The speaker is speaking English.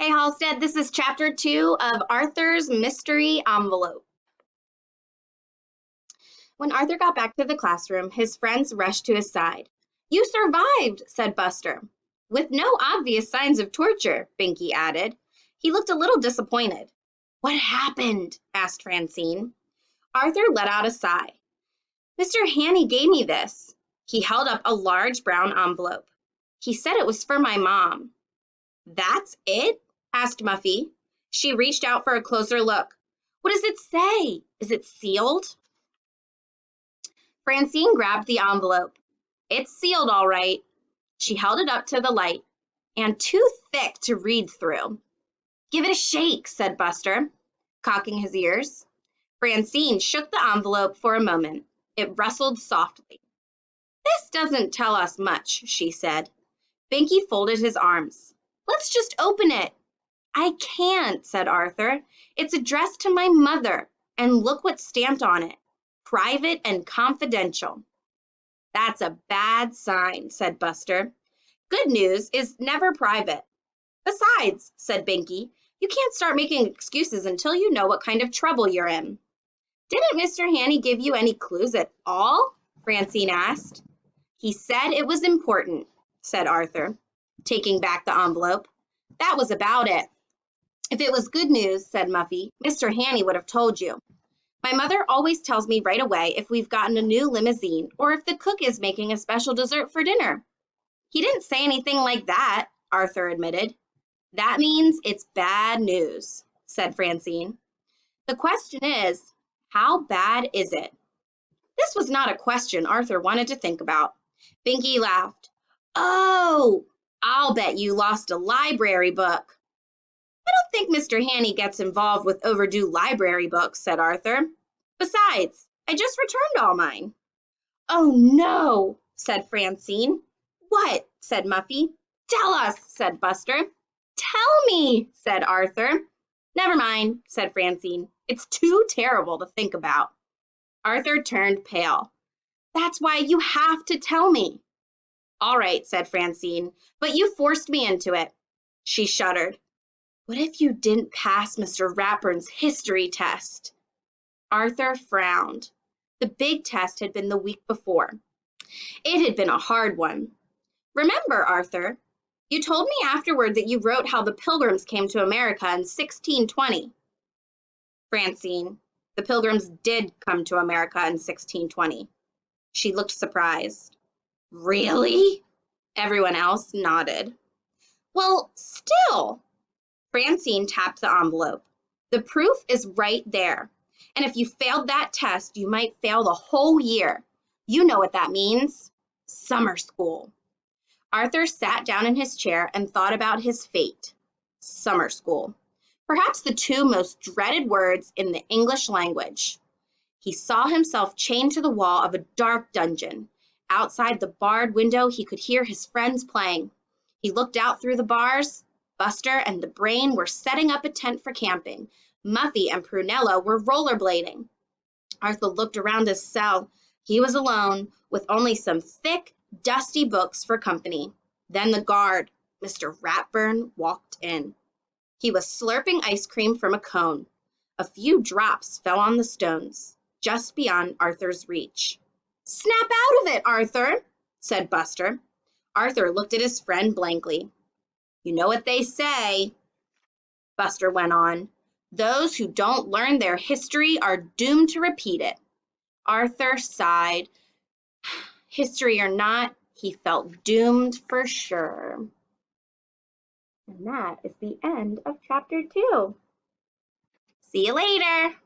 Hey Halstead, this is chapter 2 of Arthur's Mystery Envelope. When Arthur got back to the classroom, his friends rushed to his side. "You survived," said Buster. "With no obvious signs of torture," Binky added. He looked a little disappointed. "What happened?" asked Francine. Arthur let out a sigh. "Mr. Hanny gave me this." He held up a large brown envelope. "He said it was for my mom." "That's it?" asked Muffy. She reached out for a closer look. "What does it say? Is it sealed?" Francine grabbed the envelope. "It's sealed, all right." She held it up to the light. "And too thick to read through." "Give it a shake," said Buster, cocking his ears. Francine shook the envelope for a moment. It rustled softly. "This doesn't tell us much," she said. Binky folded his arms. "Let's just open it." "I can't," said Arthur. "It's addressed to my mother, and look what's stamped on it. Private and confidential." "That's a bad sign," said Buster. "Good news is never private." "Besides," said Binky, "you can't start making excuses until you know what kind of trouble you're in." "Didn't Mr. Hanny give you any clues at all?" Francine asked. "He said it was important," said Arthur, taking back the envelope. "That was about it." "If it was good news," said Muffy, "Mr. Hanny would have told you. My mother always tells me right away if we've gotten a new limousine or if the cook is making a special dessert for dinner." "He didn't say anything like that," Arthur admitted. "That means it's bad news," said Francine. "The question is, how bad is it?" This was not a question Arthur wanted to think about. Binky laughed. "Oh, I'll bet you lost a library book." "I don't think Mr. Hanny gets involved with overdue library books," said Arthur. "Besides, I just returned all mine." "Oh, no," said Francine. "What?" said Muffy. "Tell us," said Buster. "Tell me," said Arthur. "Never mind," said Francine. "It's too terrible to think about." Arthur turned pale. "That's why you have to tell me." "All right," said Francine, "but you forced me into it." She shuddered. "What if you didn't pass Mr. Ratburn's history test?" Arthur frowned. The big test had been the week before. It had been a hard one. "Remember, Arthur, you told me afterward that you wrote how the Pilgrims came to America in 1620. "Francine, the Pilgrims did come to America in 1620. She looked surprised. "Really?" Everyone else nodded. "Well, still." Francine tapped the envelope. "The proof is right there. And if you failed that test, you might fail the whole year. You know what that means. Summer school." Arthur sat down in his chair and thought about his fate. Summer school. Perhaps the two most dreaded words in the English language. He saw himself chained to the wall of a dark dungeon. Outside the barred window, he could hear his friends playing. He looked out through the bars. Buster and the Brain were setting up a tent for camping. Muffy and Prunella were rollerblading. Arthur looked around his cell. He was alone, with only some thick, dusty books for company. Then the guard, Mr. Ratburn, walked in. He was slurping ice cream from a cone. A few drops fell on the stones, just beyond Arthur's reach. "Snap out of it, Arthur," said Buster. Arthur looked at his friend blankly. "You know what they say," Buster went on. "Those who don't learn their history are doomed to repeat it." Arthur sighed. History or not, he felt doomed for sure. And that is the end of chapter 2. See you later.